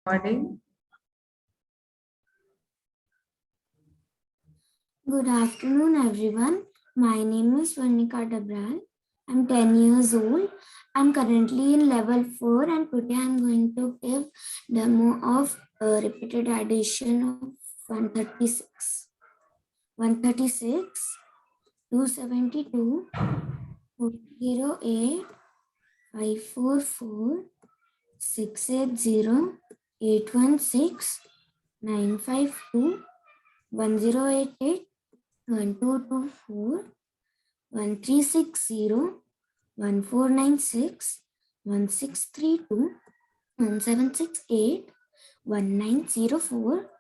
Morning. Good afternoon, everyone. My name is Swarnika Dabral. I'm 10 years old. I'm currently in level 4 and today I'm going to give demo of repeated addition of 136. 136, 272, 408, 544, 680, 816, 952, 1088, 1224, 1360, 1496, 1632, 1768, 1904,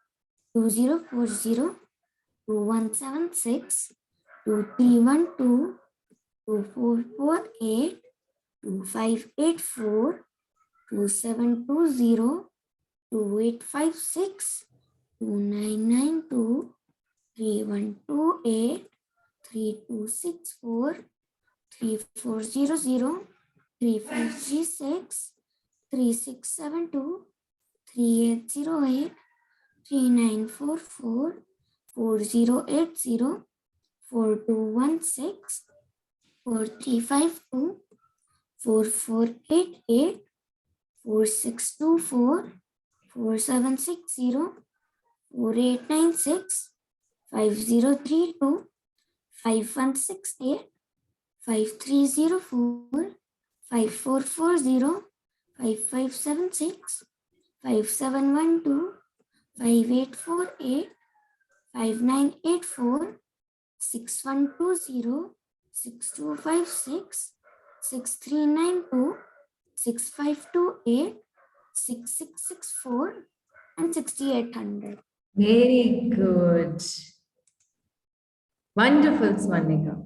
2040, 2176, 2312, 2448, 2584, 2720, 2856, 2992, 3128, 3264, 3400, 3536, 3672, 3808, 3944, 4080, 4216, 4352, 4488, 4624, 4760, 4896, 5032, 5168, 5304, 5440, 5576, 5712, 5848, 5984, 6120, 6256, 6392, 6528, 6664, and 6800. Very good. Wonderful, Swarnika.